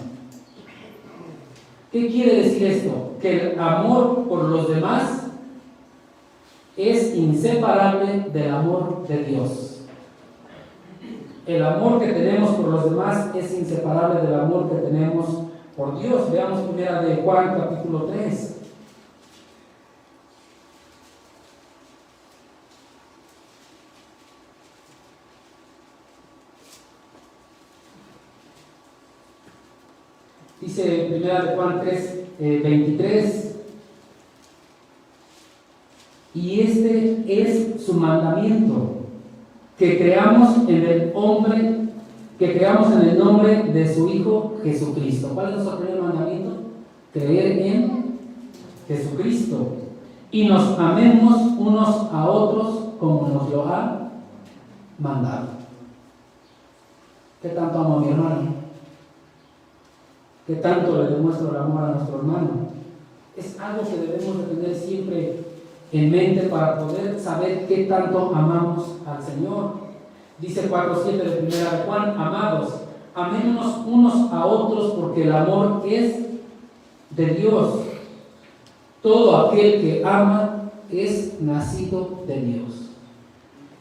¿Qué quiere decir esto? Que el amor por los demás es inseparable del amor de Dios. el amor que tenemos por los demás es inseparable del amor que tenemos por Dios. Veamos primera de Juan capítulo 3. Dice primera de Juan 3, 23. Y este es su mandamiento, que creamos en el nombre de su Hijo Jesucristo. ¿Cuál es nuestro primer mandamiento? Creer en Jesucristo. Y nos amemos unos a otros como nos lo ha mandado. ¿Qué tanto amo a mi hermano? ¿Qué tanto le demuestro el amor a nuestro hermano? Es algo que debemos de tener siempre en mente para poder saber qué tanto amamos al Señor. Dice 4:7 de primera de Juan: amados, amémonos unos a otros, porque el amor es de Dios. Todo aquel que ama es nacido de Dios.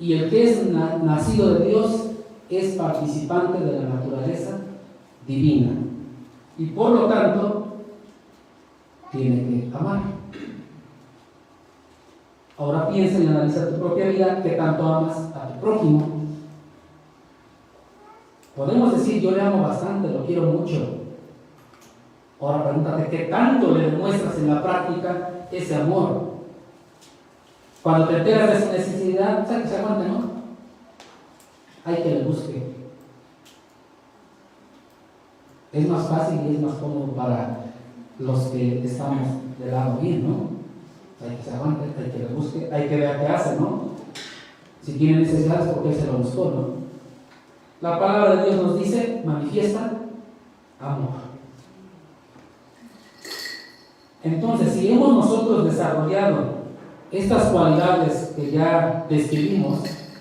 Y el que es nacido de Dios es participante de la naturaleza divina. Y por lo tanto, tiene que amar. Ahora piensa y analiza tu propia vida, qué tanto amas a tu prójimo. Podemos decir, yo le amo bastante, lo quiero mucho. Ahora pregúntate, ¿qué tanto le demuestras en la práctica ese amor? Cuando te enteras de su necesidad, ¿sabes que se aguante, no? Hay que le busque. Es más fácil y es más cómodo para los que estamos del lado bien, ¿no? Hay que se aguante, hay que le busque, hay que ver qué hace, ¿no? Si tiene necesidades, porque él se lo buscó, ¿no? La palabra de Dios nos dice, manifiesta amor. Entonces, si hemos nosotros desarrollado estas cualidades que ya describimos,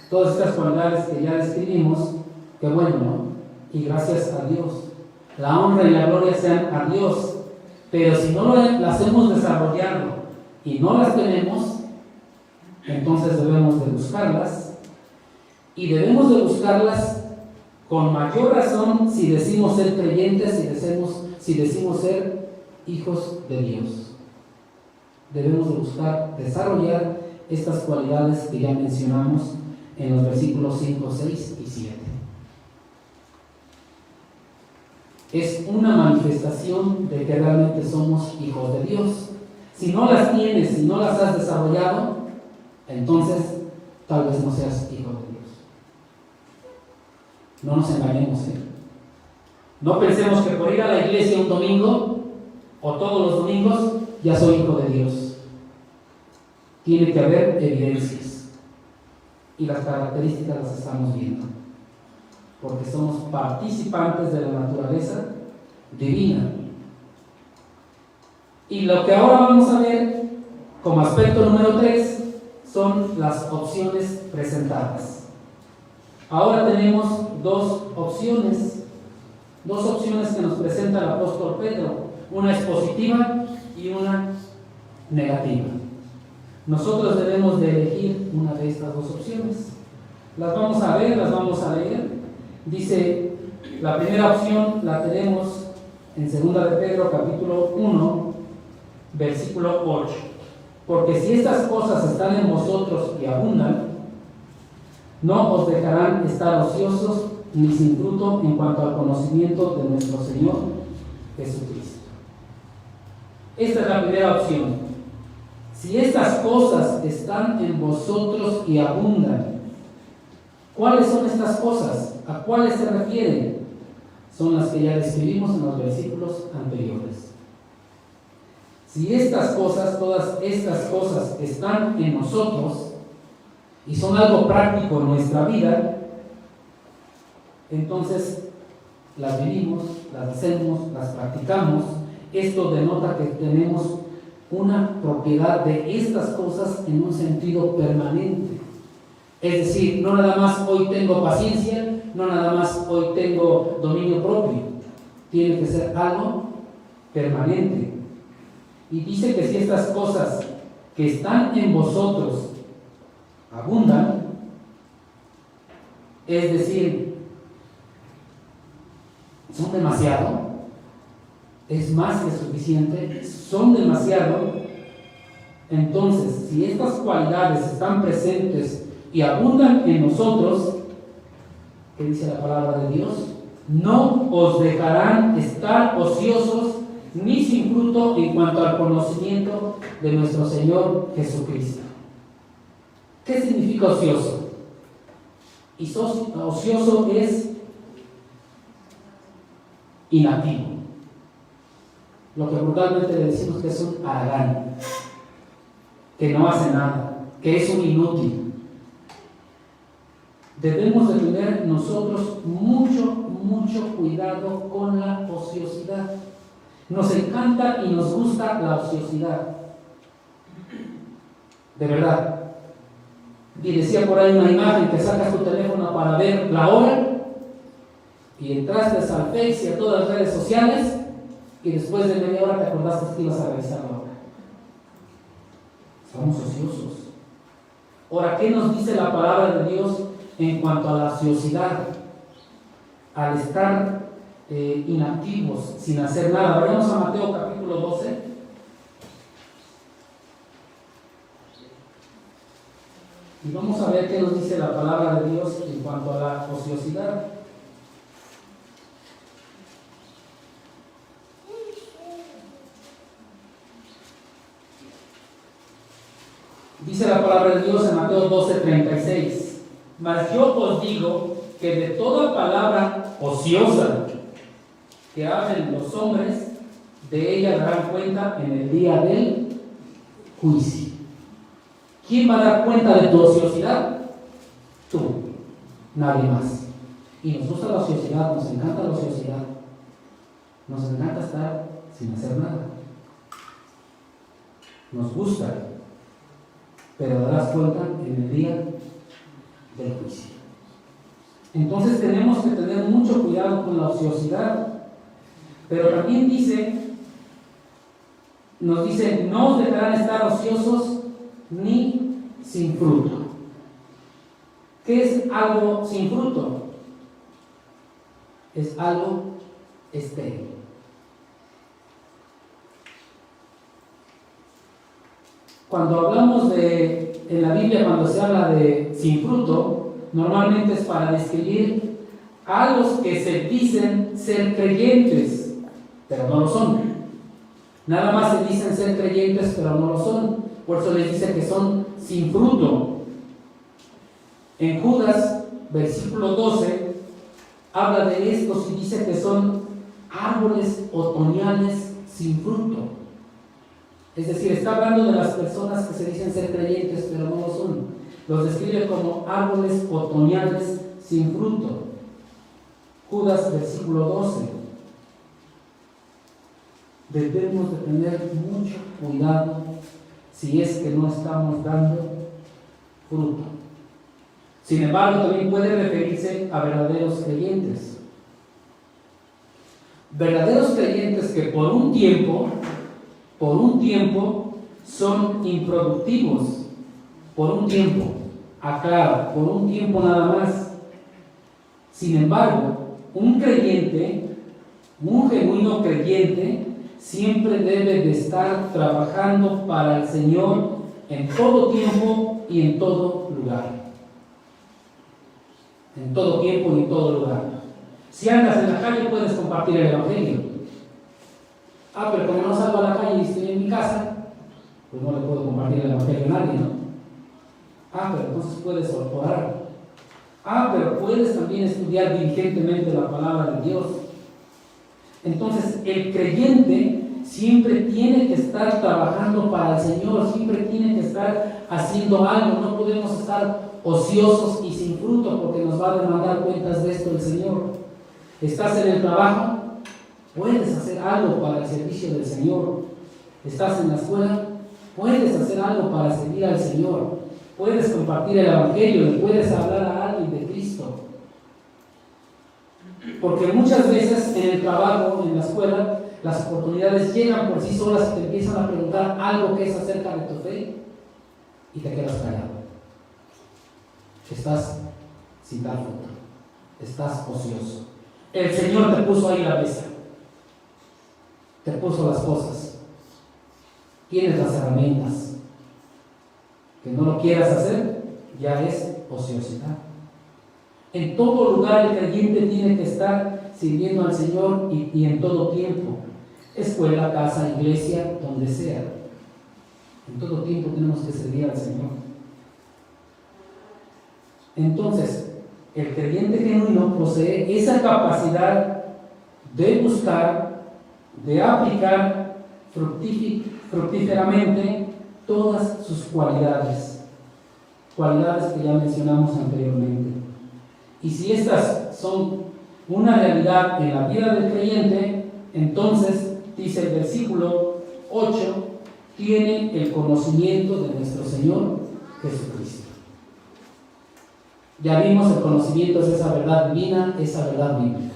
todas estas cualidades que ya describimos, qué bueno, ¿no? Y gracias a Dios. La honra y la gloria sean a Dios. Pero si no las hemos desarrollado y no las tenemos, entonces debemos de buscarlas, y debemos de buscarlas con mayor razón si decimos ser creyentes, si decimos ser hijos de Dios. Debemos de buscar desarrollar estas cualidades que ya mencionamos en los versículos 5, 6 y 7. Es una manifestación de que realmente somos hijos de Dios. Si no las tienes, si no las has desarrollado, entonces tal vez no seas hijo de Dios. No nos engañemos, ¿eh? No pensemos que por ir a la iglesia un domingo o todos los domingos ya soy hijo de Dios. Tiene que haber evidencias, y las características las estamos viendo, porque somos participantes de la naturaleza divina. Y lo que ahora vamos a ver como aspecto número 3 son las opciones presentadas. Ahora tenemos dos opciones que nos presenta el apóstol Pedro. Una es positiva y una negativa. Nosotros debemos de elegir una de estas dos opciones. Las vamos a ver, las vamos a leer. Dice, la primera opción la tenemos en 2 de Pedro capítulo 1, versículo 8. Porque si estas cosas están en vosotros y abundan, no os dejarán estar ociosos ni sin fruto en cuanto al conocimiento de nuestro Señor Jesucristo. Esta es la primera opción. Si estas cosas están en vosotros y abundan, ¿cuáles son estas cosas? ¿A cuáles se refieren? Son las que ya describimos en los versículos anteriores. Si estas cosas, todas estas cosas están en nosotros y son algo práctico en nuestra vida, entonces las vivimos, las hacemos, las practicamos. Esto denota que tenemos una propiedad de estas cosas en un sentido permanente. Es decir, no nada más hoy tengo paciencia, no nada más hoy tengo dominio propio. Tiene que ser algo permanente. Y dice que si estas cosas que están en vosotros abundan, es decir, son demasiado, es más que suficiente, son demasiado. Entonces, si estas cualidades están presentes y abundan en nosotros, ¿qué dice la palabra de Dios? No os dejarán estar ociosos ni sin fruto en cuanto al conocimiento de nuestro Señor Jesucristo. ¿Qué significa ocioso? Y ocioso es inactivo. Lo que vulgarmente le decimos que es un haragán, que no hace nada, que es un inútil. Debemos de tener nosotros mucho cuidado con la ociosidad. Nos encanta y nos gusta la ociosidad. De verdad. Y decía por ahí una imagen que sacas tu teléfono para ver la hora y entraste al Face y a todas las redes sociales y después de media hora te acordaste que ibas a revisar la hora. Somos ociosos. Ahora, ¿qué nos dice la palabra de Dios en cuanto a la ociosidad? Al estar inactivos, sin hacer nada. Vayamos a Mateo capítulo 12. Y vamos a ver qué nos dice la palabra de Dios en cuanto a la ociosidad. Dice la palabra de Dios en Mateo 12:36. Mas yo os digo que de toda palabra ociosa que hablen los hombres, de ella darán cuenta en el día del juicio. ¿Quién va a dar cuenta de tu ociosidad? Tú, nadie más. Y nos gusta la ociosidad, nos encanta la ociosidad. Nos encanta estar sin hacer nada. Nos gusta, pero darás cuenta en el día del juicio. Entonces tenemos que tener mucho cuidado con la ociosidad. Pero también nos dice, no os dejarán estar ociosos ni sin fruto. ¿Qué es algo sin fruto? Es algo estéril. Cuando hablamos en la Biblia, cuando se habla de sin fruto, normalmente es para describir a los que se dicen ser creyentes, pero no lo son. Nada más se dicen ser creyentes, pero no lo son. Por eso les dice que son sin fruto. En Judas, versículo 12, habla de estos y dice que son árboles otoñales sin fruto. Es decir, está hablando de las personas que se dicen ser creyentes, pero no lo son. Los describe como árboles otoñales sin fruto. Judas, versículo 12. Debemos de tener mucho cuidado si es que no estamos dando fruto. Sin embargo, también puede referirse a verdaderos creyentes. Verdaderos creyentes que por un tiempo son improductivos. Por un tiempo, aclaro, por un tiempo nada más. Sin embargo, un creyente, un genuino creyente, siempre debe de estar trabajando para el Señor en todo tiempo y en todo lugar. En todo tiempo y en todo lugar. Si andas en la calle puedes compartir el Evangelio. Pero como no salgo a la calle y estoy en mi casa, pues no le puedo compartir el Evangelio a nadie, ¿no? Pero entonces puedes orar. Pero puedes también estudiar diligentemente la palabra de Dios. Entonces, el creyente siempre tiene que estar trabajando para el Señor, siempre tiene que estar haciendo algo. No podemos estar ociosos y sin fruto porque nos va a demandar cuentas de esto el Señor. ¿Estás en el trabajo? Puedes hacer algo para el servicio del Señor. ¿Estás en la escuela? Puedes hacer algo para servir al Señor. Puedes compartir el Evangelio, le puedes hablar a alguien de Cristo. Porque muchas veces en el trabajo, en la escuela, las oportunidades llegan por sí solas y te empiezan a preguntar algo que es acerca de tu fe y te quedas callado. Estás sin dar fruto, estás ocioso. El Señor te puso ahí la mesa, te puso las cosas, tienes las herramientas. Que no lo quieras hacer ya es ociosidad. En todo lugar el creyente tiene que estar sirviendo al Señor y en todo tiempo. Escuela, casa, iglesia, donde sea. En todo tiempo tenemos que servir al Señor. Entonces, el creyente genuino posee esa capacidad de buscar, de aplicar fructíferamente todas sus cualidades que ya mencionamos anteriormente. Y si estas son una realidad en la vida del creyente, entonces, dice el versículo 8, tiene el conocimiento de nuestro Señor Jesucristo. Ya vimos, el conocimiento es esa verdad divina, esa verdad bíblica,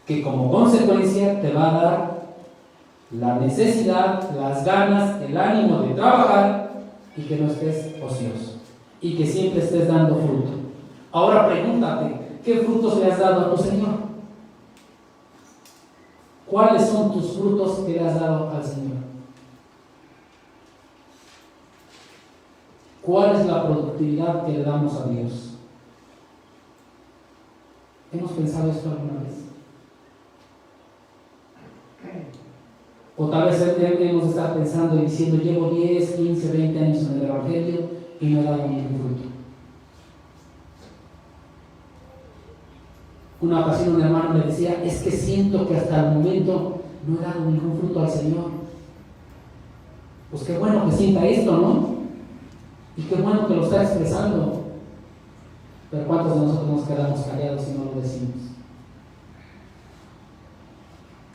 que como consecuencia te va a dar la necesidad, las ganas, el ánimo de trabajar y que no estés ocioso y que siempre estés dando fruto. Ahora pregúntate, ¿qué frutos le has dado a tu Señor? ¿Cuáles son tus frutos que le has dado al Señor? ¿Cuál es la productividad que le damos a Dios? ¿Hemos pensado esto alguna vez? O tal vez hemos estado pensando y diciendo, llevo 10, 15, 20 años en el Evangelio y no he dado ningún fruto. Una ocasión un hermano me decía, es que siento que hasta el momento no he dado ningún fruto al Señor. Pues qué bueno que sienta esto, ¿no? Y qué bueno que lo está expresando. Pero ¿cuántos de nosotros nos quedamos callados y no lo decimos?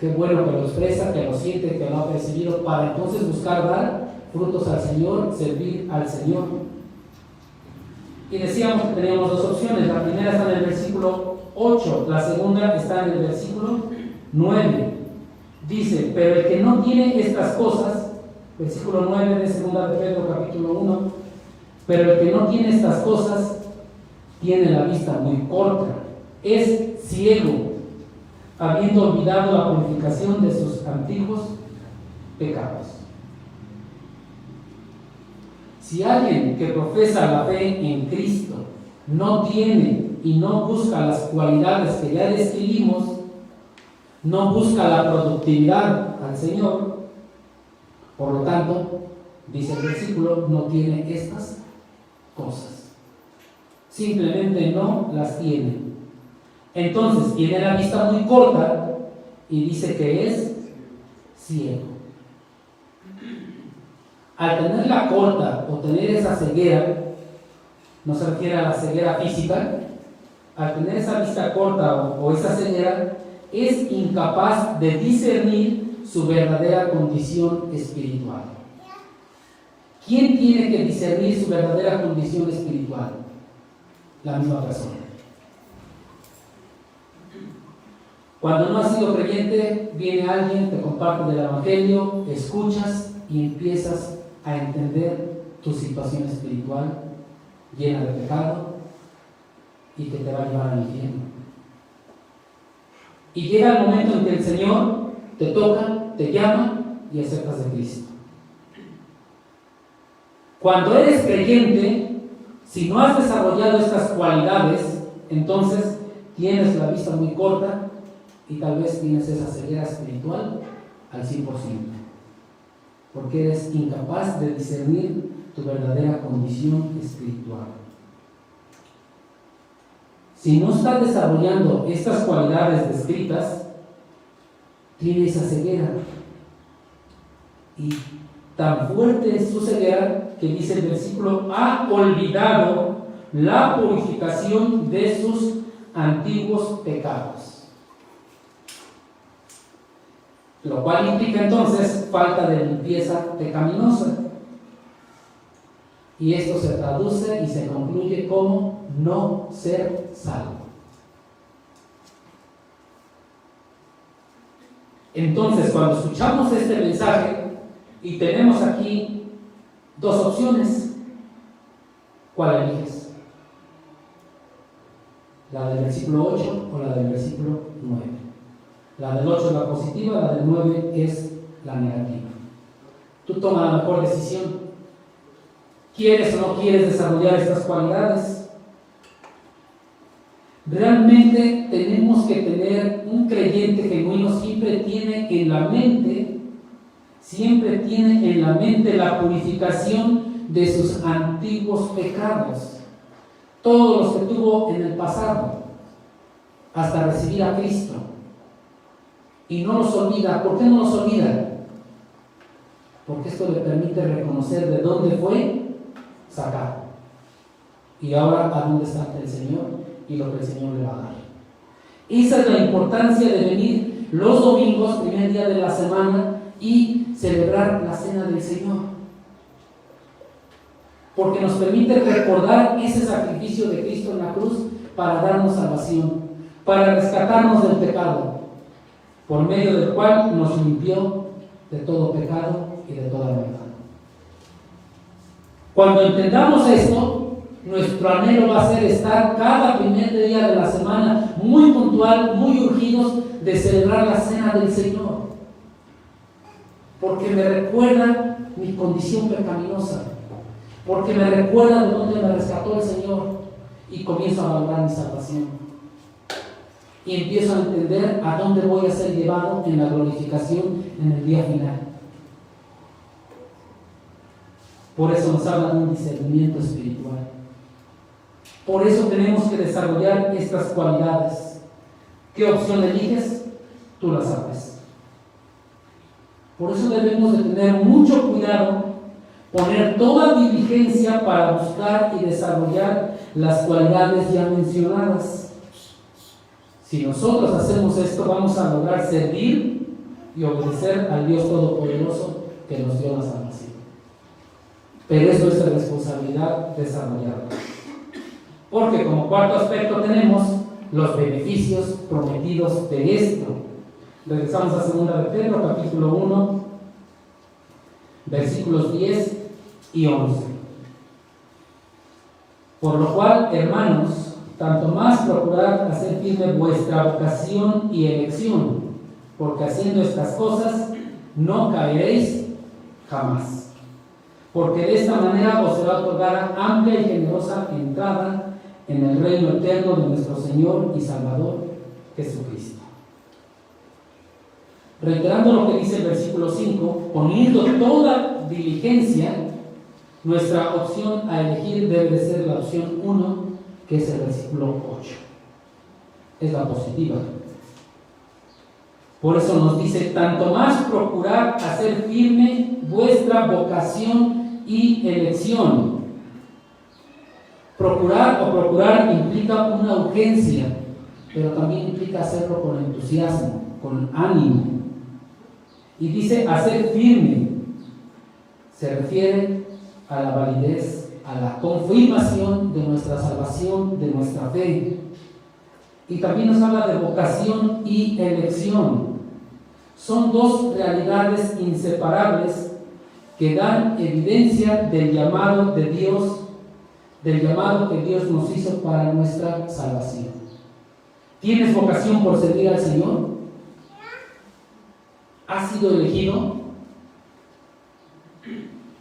Qué bueno que lo expresa, que lo siente, que lo ha percibido, para entonces buscar dar frutos al Señor, servir al Señor. Y decíamos que teníamos dos opciones. La primera está en el versículo 8, la segunda está en el versículo 9. Dice, pero el que no tiene estas cosas, versículo 9 de 2 de Pedro capítulo 1, pero el que no tiene estas cosas tiene la vista muy corta, es ciego, habiendo olvidado la purificación de sus antiguos pecados. Si alguien que profesa la fe en Cristo no tiene y no busca las cualidades que ya describimos, no busca la productividad al Señor, por lo tanto, dice el versículo, no tiene estas cosas. Simplemente no las tiene. Entonces tiene la vista muy corta y dice que es ciego. Al tenerla corta o tener esa ceguera, no se refiere a la ceguera física, al tener esa vista corta o esa ceguera, es incapaz de discernir su verdadera condición espiritual. ¿Quién tiene que discernir su verdadera condición espiritual? La misma persona. Cuando no has sido creyente, viene alguien, te comparte del Evangelio, escuchas y empiezas a entender tu situación espiritual llena de pecado y que te va a llevar al infierno. Y llega el momento en que el Señor te toca, te llama y aceptas de Cristo. Cuando eres creyente, si no has desarrollado estas cualidades, entonces tienes la vista muy corta y tal vez tienes esa ceguera espiritual al 100%, porque eres incapaz de discernir tu verdadera condición espiritual. Si no estás desarrollando estas cualidades descritas, tienes esa ceguera. Y tan fuerte es su ceguera que dice el versículo, ha olvidado la purificación de sus antiguos pecados. Lo cual implica entonces falta de limpieza pecaminosa. Y esto se traduce y se concluye como no ser salvo. Entonces, cuando escuchamos este mensaje y tenemos aquí dos opciones, ¿cuál eliges? ¿La del versículo 8 o la del versículo 9. La del 8 es la positiva, la del 9 es la negativa. Tú tomas la mejor decisión. ¿Quieres o no quieres desarrollar estas cualidades? Realmente tenemos que tener un creyente genuino, siempre tiene en la mente la purificación de sus antiguos pecados, todos los que tuvo en el pasado, hasta recibir a Cristo. Y no los olvida. ¿Por qué no los olvida? Porque esto le permite reconocer de dónde fue sacado y ahora a dónde está el Señor y lo que el Señor le va a dar. Esa es la importancia de venir los domingos, primer día de la semana, y celebrar la cena del Señor, porque nos permite recordar ese sacrificio de Cristo en la cruz para darnos salvación, para rescatarnos del pecado, por medio del cual nos limpió de todo pecado y de toda maldad. Cuando entendamos esto, nuestro anhelo va a ser estar cada primer día de la semana muy puntual, muy urgidos de celebrar la cena del Señor, porque me recuerda mi condición pecaminosa, porque me recuerda de dónde me rescató el Señor, y comienzo a valorar mi salvación y empiezo a entender a dónde voy a ser llevado en la glorificación en el día final. Por eso nos habla de un discernimiento espiritual. Por eso tenemos que desarrollar estas cualidades. ¿Qué opción eliges? Tú la sabes. Por eso debemos de tener mucho cuidado, poner toda diligencia para buscar y desarrollar las cualidades ya mencionadas. Si nosotros hacemos esto, vamos a lograr servir y obedecer al Dios Todopoderoso que nos dio la salvación. Pero eso es la responsabilidad desarrollarla. Porque como cuarto aspecto tenemos los beneficios prometidos de esto. Regresamos a 2 de Pedro, capítulo 1, versículos 10 y 11. Por lo cual, hermanos, tanto más procurad hacer firme vuestra vocación y elección, porque haciendo estas cosas no caeréis jamás. Porque de esta manera os será otorgada amplia y generosa entrada en el reino eterno de nuestro Señor y Salvador Jesucristo. Reiterando lo que dice el versículo 5, poniendo toda diligencia, nuestra opción a elegir debe de ser la opción 1, que es el versículo 8. Es la positiva. Por eso nos dice, tanto más procurad hacer firme vuestra vocación y elección. Procurar implica una urgencia, pero también implica hacerlo con entusiasmo, con ánimo. Y dice hacer firme, se refiere a la validez, a la confirmación de nuestra salvación, de nuestra fe. Y también nos habla de vocación y elección. Son dos realidades inseparables que dan evidencia del llamado de Dios, del llamado que Dios nos hizo para nuestra salvación. ¿Tienes vocación por servir al Señor? ¿Has sido elegido?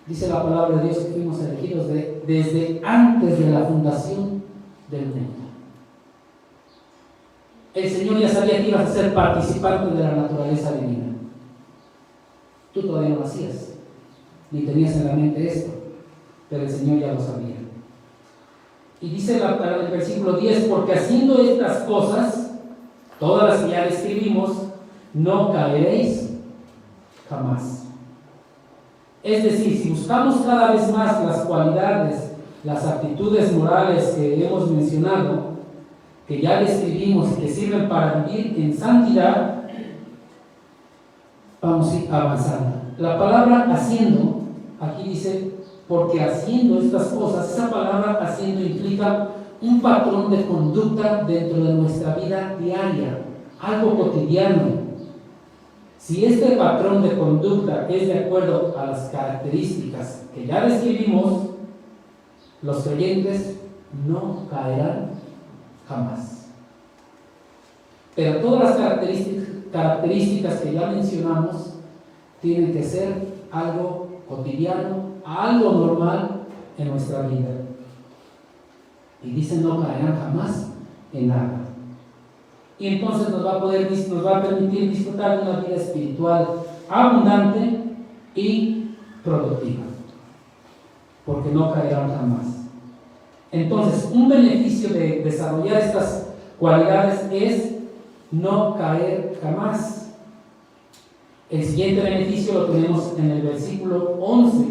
Dice la palabra de Dios que fuimos elegidos desde antes de la fundación del mundo. El Señor ya sabía que ibas a ser participante de la naturaleza divina. Tú todavía no lo hacías, ni tenías en la mente esto, pero el Señor ya lo sabía. Y dice el versículo 10, porque haciendo estas cosas, todas las que ya describimos, no caeréis jamás. Es decir, si buscamos cada vez más las cualidades, las actitudes morales que hemos mencionado, que ya describimos y que sirven para vivir en santidad, vamos a ir avanzando. La palabra haciendo, aquí dice, porque haciendo estas cosas, esa palabra haciendo implica un patrón de conducta dentro de nuestra vida diaria, algo cotidiano. Si este patrón de conducta es de acuerdo a las características que ya describimos, los creyentes no caerán jamás. Pero todas las características que ya mencionamos tienen que ser algo cotidiano, algo normal en nuestra vida. Y dice, no caerán jamás en nada. Y entonces nos va a permitir disfrutar de una vida espiritual abundante y productiva, porque no caerán jamás. Entonces, un beneficio de desarrollar estas cualidades es no caer jamás. El siguiente beneficio lo tenemos en el versículo 11.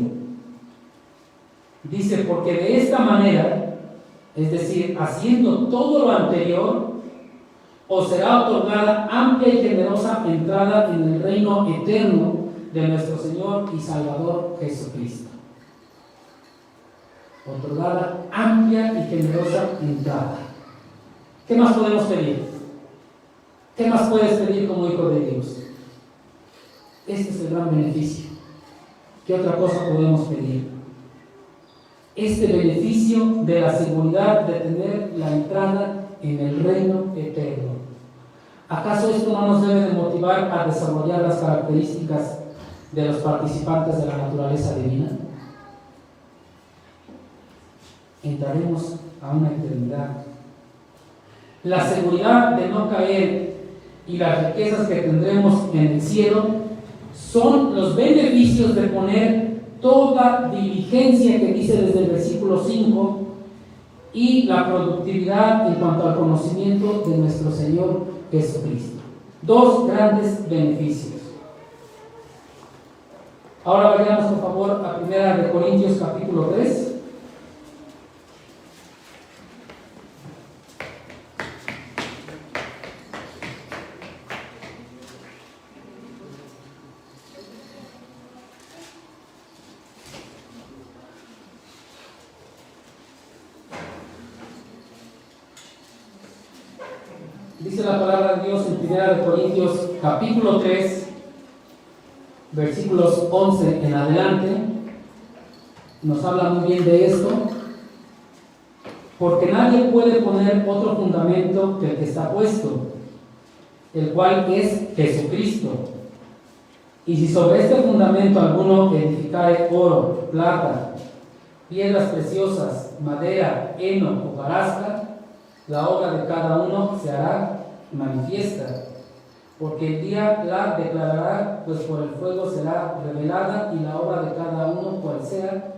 Dice, porque de esta manera, es decir, haciendo todo lo anterior, os será otorgada amplia y generosa entrada en el reino eterno de nuestro Señor y Salvador Jesucristo. Otorgada amplia y generosa entrada. ¿Qué más podemos pedir? ¿Qué más puedes pedir como hijo de Dios? Este es el gran beneficio. ¿Qué otra cosa podemos pedir? Este beneficio de la seguridad de tener la entrada en el reino eterno. ¿Acaso esto no nos debe de motivar a desarrollar las características de los participantes de la naturaleza divina? Entraremos a una eternidad. La seguridad de no caer y las riquezas que tendremos en el cielo son los beneficios de poner toda diligencia que dice desde el versículo 5 y la productividad en cuanto al conocimiento de nuestro Señor Jesucristo. Dos grandes beneficios. Ahora vayamos por favor a 1 Corintios capítulo 3. Dice la palabra de Dios en 1 Corintios capítulo 3, versículos 11 en adelante. Nos habla muy bien de esto. Porque nadie puede poner otro fundamento que el que está puesto, el cual es Jesucristo. Y si sobre este fundamento alguno edificare oro, plata, piedras preciosas, madera, heno o hojarasca, la obra de cada uno se hará manifiesta, porque el día la declarará, pues por el fuego será revelada, y la obra de cada uno, cual sea,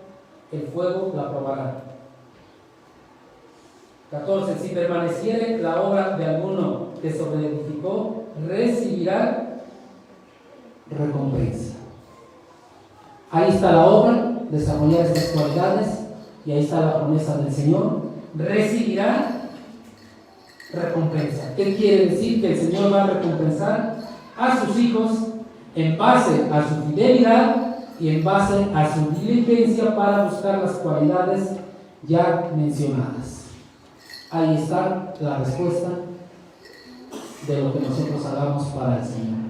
el fuego la probará. 14. Si permaneciere la obra de alguno que sobreedificó, recibirá recompensa. Ahí está la obra, desarrollar estas cualidades, y ahí está la promesa del Señor. Recibirá recompensa. ¿Qué quiere decir? Que el Señor va a recompensar a sus hijos en base a su fidelidad y en base a su diligencia para buscar las cualidades ya mencionadas. Ahí está la respuesta de lo que nosotros hagamos para el Señor.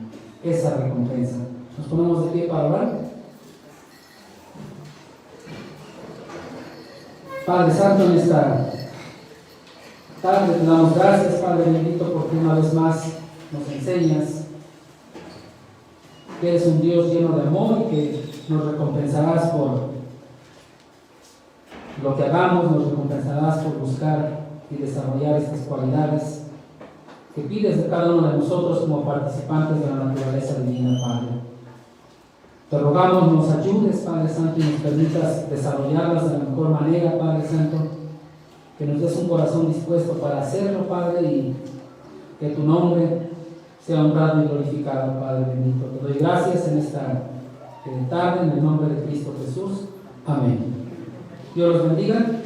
Esa recompensa. Nos ponemos de pie para orar. Padre Santo, en esta tarde te damos gracias, Padre bendito, porque una vez más nos enseñas que eres un Dios lleno de amor y que nos recompensarás por lo que hagamos, nos recompensarás por buscar y desarrollar estas cualidades que pides de cada uno de nosotros como participantes de la naturaleza divina, Padre. Te rogamos nos ayudes, Padre Santo, y nos permitas desarrollarlas de la mejor manera, Padre Santo, que nos des un corazón dispuesto para hacerlo, Padre, y que tu nombre sea honrado y glorificado, Padre bendito. Te doy gracias en esta tarde, en el nombre de Cristo Jesús. Amén. Dios los bendiga.